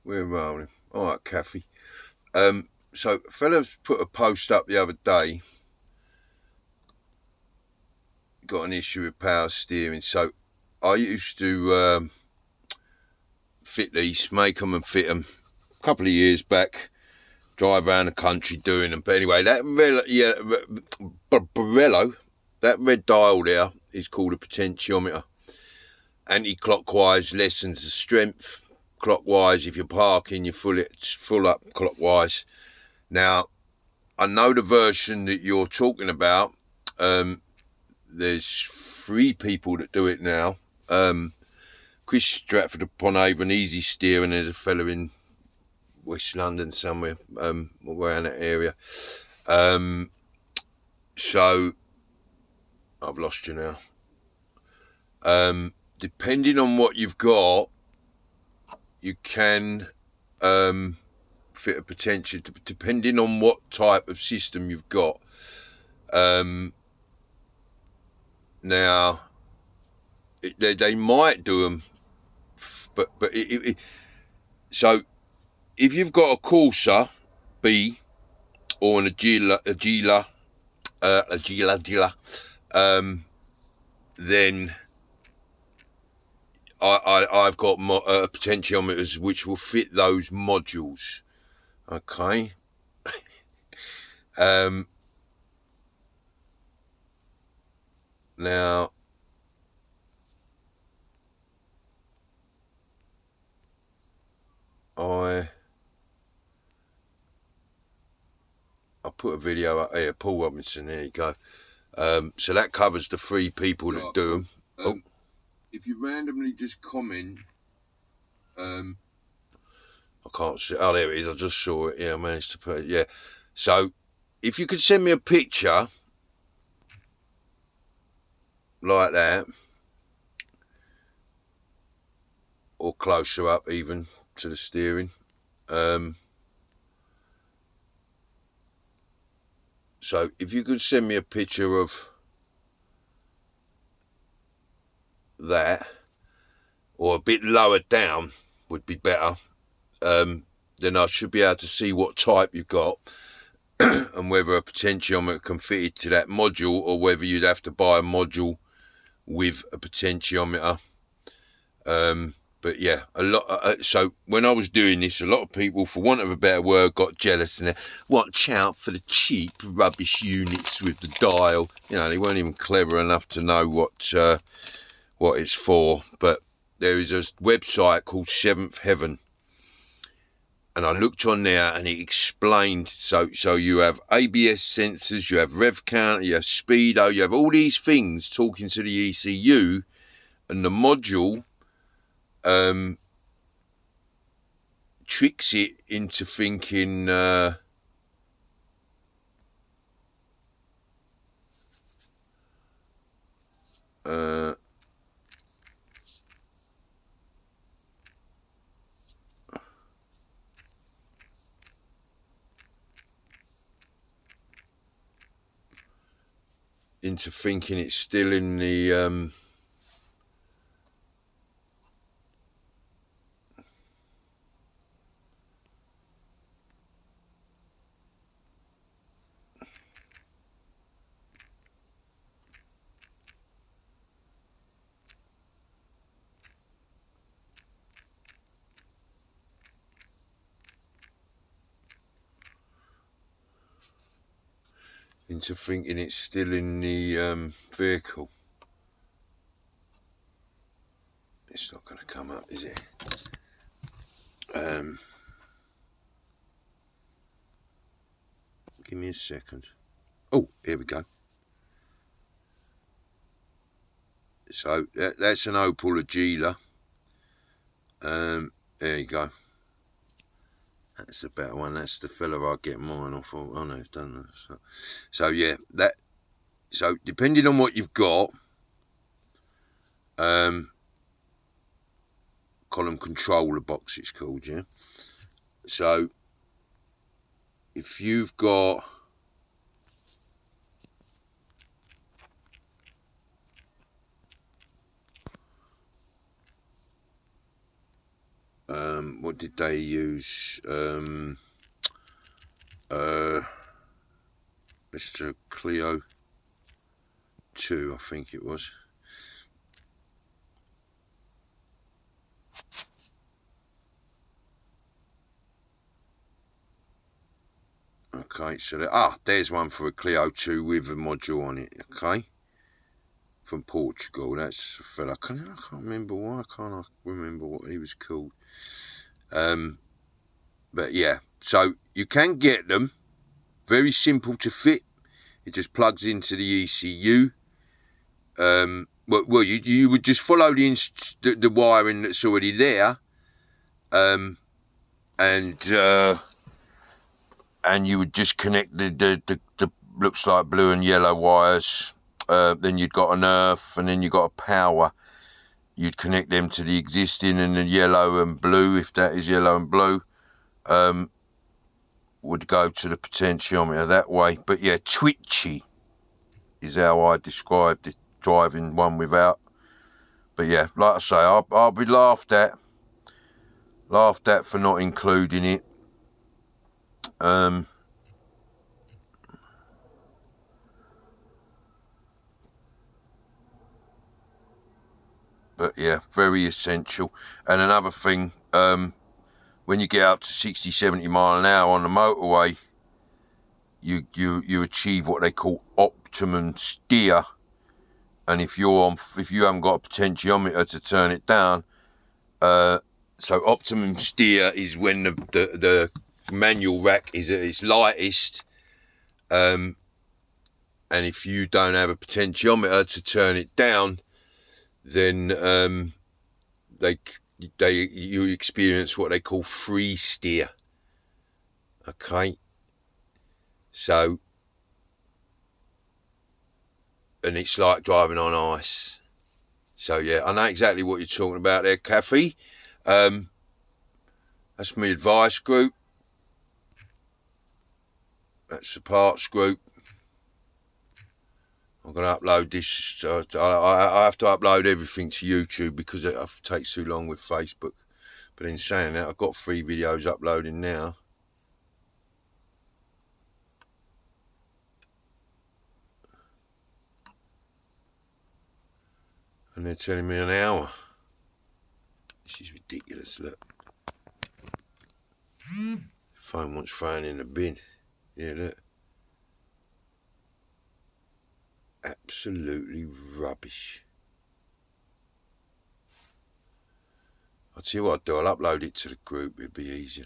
We're rolling. All right, Kathy. So fellas put a post up the other day. Got an issue with power steering. So I used to fit these, make them and fit them a couple of years back. Drive around the country doing them. But anyway, that Borello, that red dial there is called a potentiometer. Anti-clockwise lessens the strength. Clockwise, if you're parking, you full up clockwise. Now, I know the version that you're talking about. There's 3 people that do it now. Chris Stratford upon Avon, Easy Steer, and there's a fella in West London somewhere, around that area. So I've lost you now. Depending on what you've got, you can fit a potential, depending on what type of system you've got. Now, they might do them, but so if you've got a Corsa B or an Agila, then I've got potentiometers which will fit those modules. Okay. Now, I'll put a video up here. Paul Robinson, there you go. So that covers the 3 people that do them. If you randomly just comment, I can't see. Oh, there it is. I just saw it. Yeah, I managed to put it. Yeah. So if you could send me a picture like that, or closer up even to the steering. So if you could send me a picture of that, or a bit lower down would be better, then I should be able to see what type you've got and whether a potentiometer can fit it to that module, or whether you'd have to buy a module with a potentiometer. But yeah, a lot. So when I was doing this, a lot of people, for want of a better word, got jealous and watch out for the cheap rubbish units with the dial. You know, they weren't even clever enough to know what it's for. But there is a website called Seventh Heaven, and I looked on there and it explained. So you have ABS sensors, you have rev counter, you have speedo, you have all these things talking to the ECU, and the module tricks it into thinking it's still in the vehicle. It's not going to come up, is it? Give me a second. Oh, here we go. So that's an Opel Agila. There you go. That's a better one. That's the fella I get mine off of. Oh no, it's done that. So yeah, that. So depending on what you've got, column controller box it's called, yeah. So if you've got what did they use? Mr. Clio 2, I think it was. Okay, so there's one for a Clio 2 with a module on it. Okay, from Portugal. That's a fella. I can't remember why. Can't I remember what he was called? But yeah, so you can get them. Very simple to fit. It just plugs into the ECU. Well, you would just follow the wiring that's already there, and you would just connect the looks like blue and yellow wires. Then you'd got an earth, and then you got a power. You'd connect them to the existing, and the yellow and blue, if that is yellow and blue, would go to the potentiometer that way. But yeah, twitchy is how I described it, driving one without. But yeah, like I say, I'll be laughed at for not including it. But yeah, very essential. And another thing, when you get up to 60, 70 mile an hour on the motorway, you achieve what they call optimum steer. And if you haven't got a potentiometer to turn it down, so optimum steer is when the manual rack is at its lightest, and if you don't have a potentiometer to turn it down, then you experience what they call free steer. Okay, so, and it's like driving on ice. So yeah, I know exactly what you're talking about there, Kathy. That's my advice group. That's the parts group. I'm going to upload this. I have to upload everything to YouTube because it takes too long with Facebook. But in saying that, I've got 3 videos uploading now. And they're telling me an hour. This is ridiculous, look. Phone wants thrown in the bin. Yeah, look. Absolutely rubbish. I'll tell you what I'll do. I'll upload it to the group. It'll be easier.